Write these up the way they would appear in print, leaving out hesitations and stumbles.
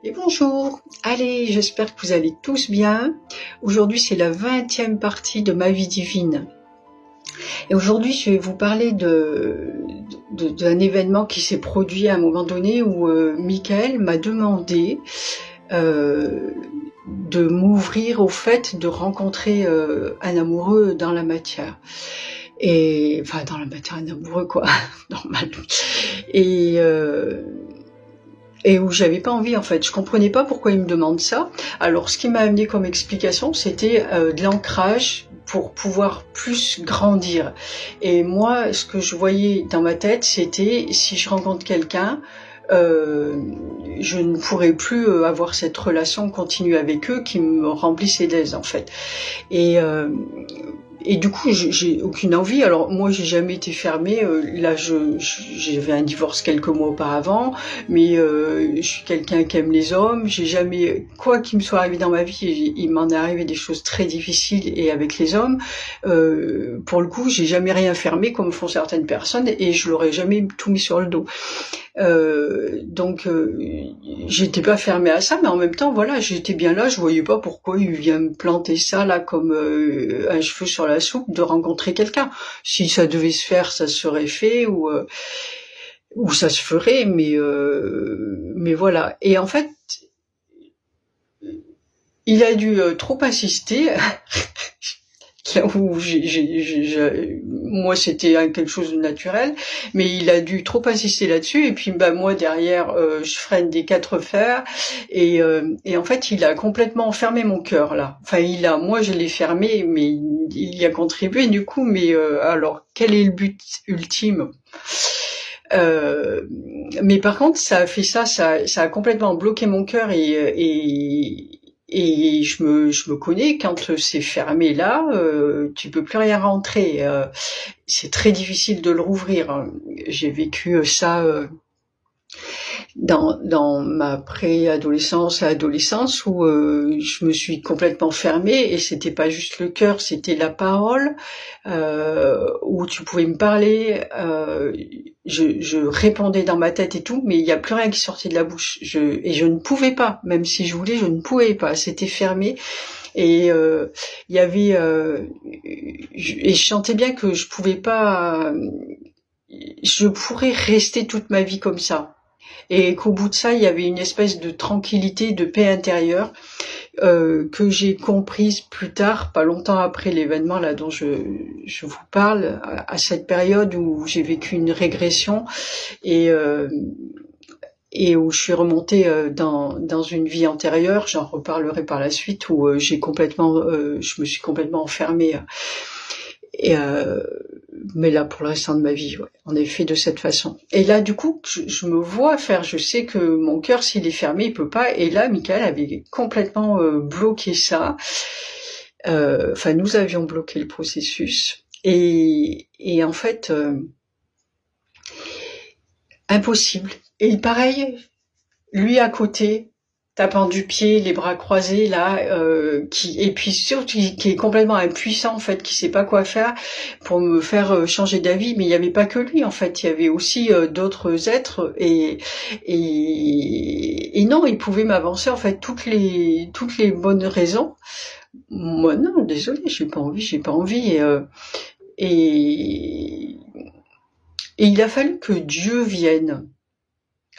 Et bonjour, allez, j'espère que vous allez tous bien. Aujourd'hui, c'est la 20e partie de ma vie divine. Et aujourd'hui, je vais vous parler d'un événement qui s'est produit à un moment donné où Michael m'a demandé de m'ouvrir au fait de rencontrer un amoureux dans la matière. Et enfin, dans la matière, un amoureux, quoi, normal. Et où j'avais pas envie, en fait. Je comprenais pas pourquoi il me demande ça. Alors, ce qui m'a amené comme explication, c'était de l'ancrage pour pouvoir plus grandir. Et moi, ce que je voyais dans ma tête, c'était si je rencontre quelqu'un, je ne pourrais plus avoir cette relation continue avec eux qui me remplissait d'aise, en fait. Et du coup, j'ai aucune envie. Alors moi, j'ai jamais été fermée. Là, j'avais un divorce quelques mois auparavant, mais je suis quelqu'un qui aime les hommes. J'ai jamais, quoi qu'il me soit arrivé dans ma vie, il m'en est arrivé des choses très difficiles et avec les hommes. Pour le coup, j'ai jamais rien fermé comme font certaines personnes et je leur ai jamais tout mis sur le dos. Donc j'étais pas fermée à ça, mais en même temps voilà, j'étais bien là, je voyais pas pourquoi il vient me planter ça là comme un cheveu sur la soupe de rencontrer quelqu'un. Si ça devait se faire, ça serait fait ou ça se ferait, mais voilà. Et en fait, il a dû trop insister. Là où moi c'était quelque chose de naturel, mais il a dû trop insister là-dessus et puis moi derrière je freine des quatre fers et en fait il a complètement enfermé mon cœur là. Enfin moi je l'ai fermé mais il y a contribué du coup, mais alors quel est le but ultime? Mais par contre ça a fait ça a complètement bloqué mon cœur et je me connais, quand c'est fermé là, tu peux plus rien rentrer. C'est très difficile de le rouvrir. J'ai vécu ça dans ma préadolescence et adolescence où je me suis complètement fermée et c'était pas juste le cœur, c'était la parole où tu pouvais me parler. Je répondais dans ma tête et tout, mais il y a plus rien qui sortait de la bouche. Et je ne pouvais pas, même si je voulais, je ne pouvais pas. C'était fermé. Et il y avait et je sentais bien que je pouvais pas. Je pourrais rester toute ma vie comme ça. Et qu'au bout de ça, il y avait une espèce de tranquillité, de paix intérieure que j'ai comprise plus tard, pas longtemps après l'événement là dont je vous parle, à cette période où j'ai vécu une régression et où je suis remontée dans une vie antérieure. J'en reparlerai par la suite, où je me suis complètement enfermée. Mais là, pour le restant de ma vie, ouais, en effet, de cette façon. Et là, du coup, je me vois faire, je sais que mon cœur, s'il est fermé, il peut pas. Et là, Michael avait complètement bloqué ça. Enfin, nous avions bloqué le processus. Et en fait, impossible. Et pareil, lui à côté, tapant du pied, les bras croisés là, et puis surtout qui est complètement impuissant en fait, qui sait pas quoi faire pour me faire changer d'avis. Mais il n'y avait pas que lui en fait, il y avait aussi d'autres êtres et non, il pouvait m'avancer en fait toutes les bonnes raisons. Moi non, désolé, j'ai pas envie et il a fallu que Dieu vienne.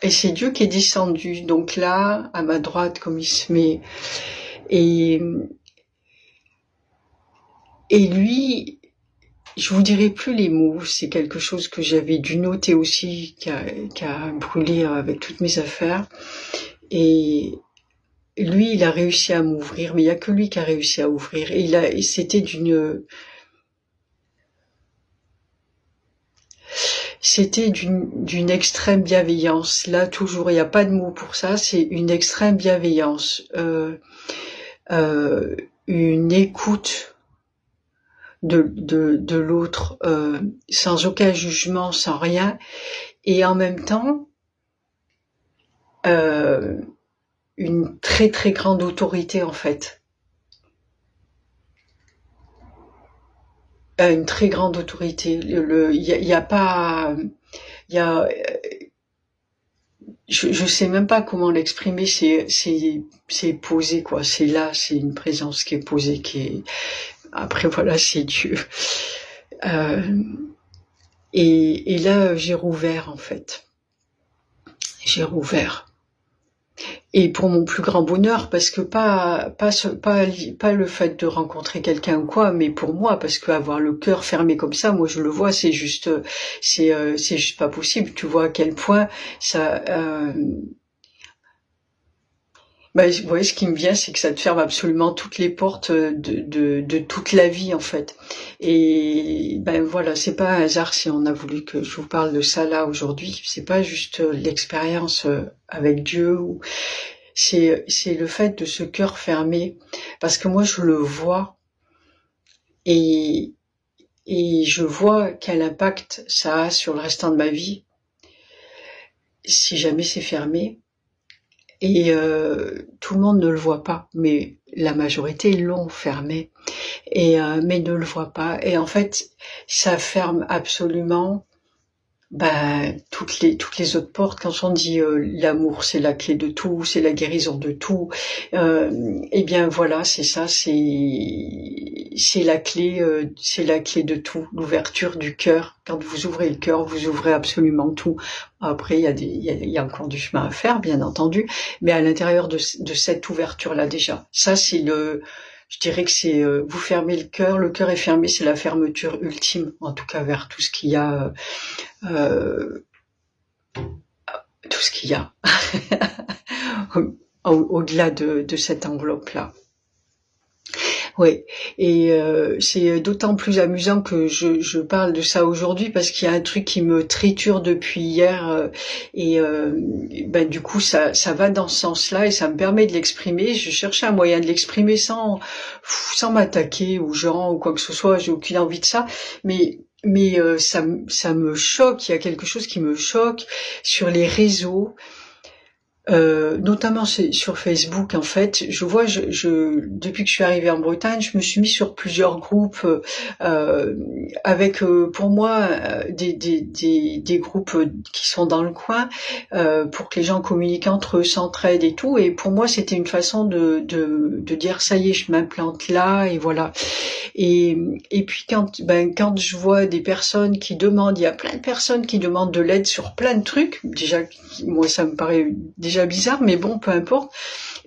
Et c'est Dieu qui est descendu, donc là, à ma droite, comme il se met. Et lui, je vous dirai plus les mots, c'est quelque chose que j'avais dû noter aussi, qui a brûlé avec toutes mes affaires. Et lui, il a réussi à m'ouvrir, mais il y a que lui qui a réussi à ouvrir. Et c'était d'une extrême bienveillance. Là, toujours, il n'y a pas de mots pour ça, c'est une extrême bienveillance. Une écoute de l'autre, sans aucun jugement, sans rien. Et en même temps, une très très grande autorité, en fait. Une très grande autorité. Il y a pas... je sais même pas comment l'exprimer, c'est posé, quoi. C'est là, c'est une présence qui est posée, qui est, après voilà, c'est Dieu. Euh, et là, j'ai rouvert, en fait. J'ai rouvert. Et pour mon plus grand bonheur, parce que pas le fait de rencontrer quelqu'un ou quoi, mais pour moi, parce que avoir le cœur fermé comme ça, moi je le vois, c'est juste pas possible. Tu vois à quel point ça, vous voyez, ce qui me vient, c'est que ça te ferme absolument toutes les portes de toute la vie, en fait. Et ben voilà, c'est pas un hasard si on a voulu que je vous parle de ça là aujourd'hui. C'est pas juste l'expérience avec Dieu, c'est le fait de ce cœur fermé, parce que moi je le vois et je vois quel impact ça a sur le restant de ma vie si jamais c'est fermé. Et tout le monde ne le voit pas, mais la majorité l'ont fermé, et mais ne le voit pas. Et en fait, ça ferme absolument toutes les autres portes. Quand on dit l'amour, c'est la clé de tout, c'est la guérison de tout. Eh bien voilà, c'est ça, c'est la clé de tout, l'ouverture du cœur. Quand vous ouvrez le cœur, vous ouvrez absolument tout. Après, il y a encore du chemin à faire, bien entendu, mais à l'intérieur de cette ouverture-là déjà, ça c'est je dirais que c'est vous fermez le cœur est fermé, c'est la fermeture ultime, en tout cas vers tout ce qu'il y a, euh, tout ce qu'il y a au-delà de cette enveloppe-là. Oui, et c'est d'autant plus amusant que je parle de ça aujourd'hui parce qu'il y a un truc qui me triture depuis hier, et du coup ça va dans ce sens-là et ça me permet de l'exprimer. Je cherchais un moyen de l'exprimer sans m'attaquer aux gens ou quoi que ce soit. J'ai aucune envie de ça, mais ça me choque. Il y a quelque chose qui me choque sur les réseaux. Notamment sur Facebook, en fait, je vois, depuis que je suis arrivée en Bretagne, je me suis mis sur plusieurs groupes avec, pour moi, des groupes qui sont dans le coin, pour que les gens communiquent entre eux, s'entraident et tout. Et pour moi, c'était une façon de dire ça y est, je m'implante là et voilà. Et puis quand je vois des personnes qui demandent, il y a plein de personnes qui demandent de l'aide sur plein de trucs. Déjà, moi, ça me paraît déjà bizarre, mais bon, peu importe.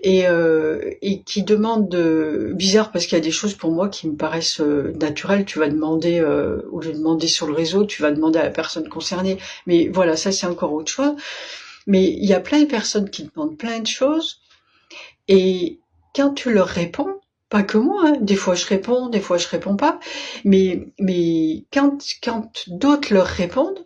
Et qui demandent bizarre parce qu'il y a des choses pour moi qui me paraissent naturelles. Tu vas demander, au lieu de demander sur le réseau, tu vas demander à la personne concernée. Mais voilà, ça c'est encore autre chose. Mais il y a plein de personnes qui demandent plein de choses. Et quand tu leur réponds, pas que moi, hein, des fois je réponds, des fois je réponds pas, mais quand d'autres leur répondent,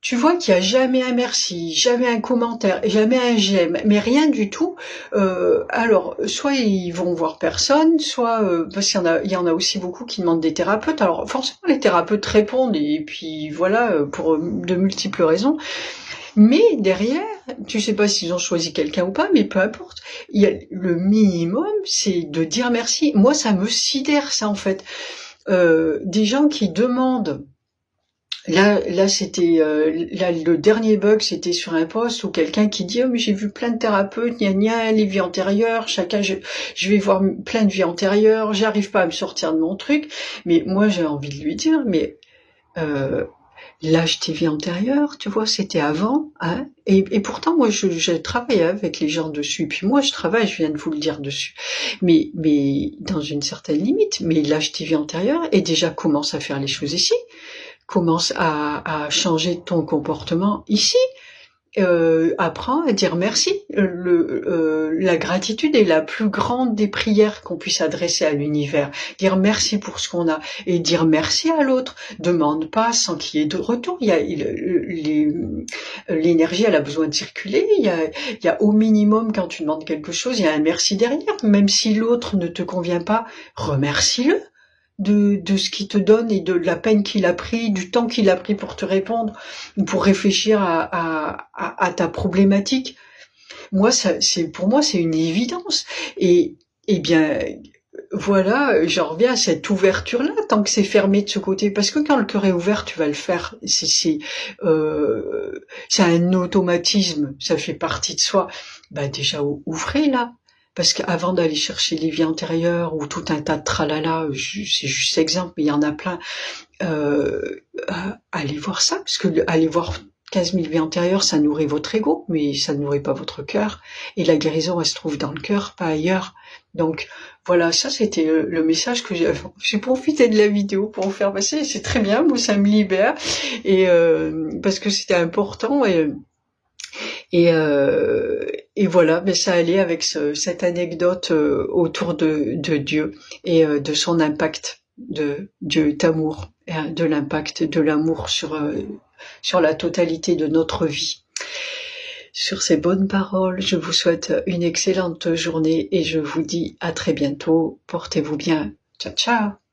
tu vois qu'il y a jamais un merci, jamais un commentaire, jamais un j'aime, mais rien du tout. Alors, soit ils vont voir personne, soit parce qu'il y en a aussi beaucoup qui demandent des thérapeutes. Alors, forcément, les thérapeutes répondent et puis voilà, pour de multiples raisons. Mais derrière, tu sais pas s'ils ont choisi quelqu'un ou pas, mais peu importe. Il y a le minimum, c'est de dire merci. Moi, ça me sidère, ça, en fait. Des gens qui demandent. Là, c'était le dernier bug, c'était sur un post où quelqu'un qui dit oh mais j'ai vu plein de thérapeutes, gna gna, les vies antérieures, chacun je vais voir plein de vies antérieures, j'arrive pas à me sortir de mon truc. Mais moi, j'ai envie de lui dire mais l'âge tes vies antérieures, tu vois, c'était avant, hein. Et pourtant, moi, je travaille avec les gens dessus. Puis moi, je travaille, je viens de vous le dire dessus. Mais dans une certaine limite. Mais l'âge tes vies antérieures, et déjà commence à faire les choses ici. Commence à changer ton comportement ici. Apprends à dire merci. La gratitude est la plus grande des prières qu'on puisse adresser à l'univers. Dire merci pour ce qu'on a et dire merci à l'autre. Demande pas sans qu'il y ait de retour. L'énergie, elle a besoin de circuler. Il y a au minimum quand tu demandes quelque chose, il y a un merci derrière. Même si l'autre ne te convient pas, remercie-le de ce qu'il te donne et de la peine qu'il a pris, du temps qu'il a pris pour te répondre, pour réfléchir à ta problématique. Pour moi, c'est une évidence. Et bien, voilà, j'en reviens à cette ouverture-là, tant que c'est fermé de ce côté, parce que quand le cœur est ouvert, tu vas le faire. C'est un automatisme, ça fait partie de soi. Bah déjà, ouvrez là, parce qu'avant d'aller chercher les vies antérieures ou tout un tas de tralala, c'est juste exemple, mais il y en a plein. Allez voir ça, parce que aller voir 15 000 vies antérieures, ça nourrit votre ego, mais ça ne nourrit pas votre cœur. Et la guérison, elle se trouve dans le cœur, pas ailleurs. Donc voilà, ça c'était le message que j'ai profité de la vidéo pour vous faire passer. C'est très bien, moi ça me libère et parce que c'était important et voilà, mais ça allait avec cette anecdote autour de Dieu et de son impact, de Dieu d'amour, de l'impact de l'amour sur la totalité de notre vie. Sur ces bonnes paroles, je vous souhaite une excellente journée et je vous dis à très bientôt. Portez-vous bien. Ciao, ciao.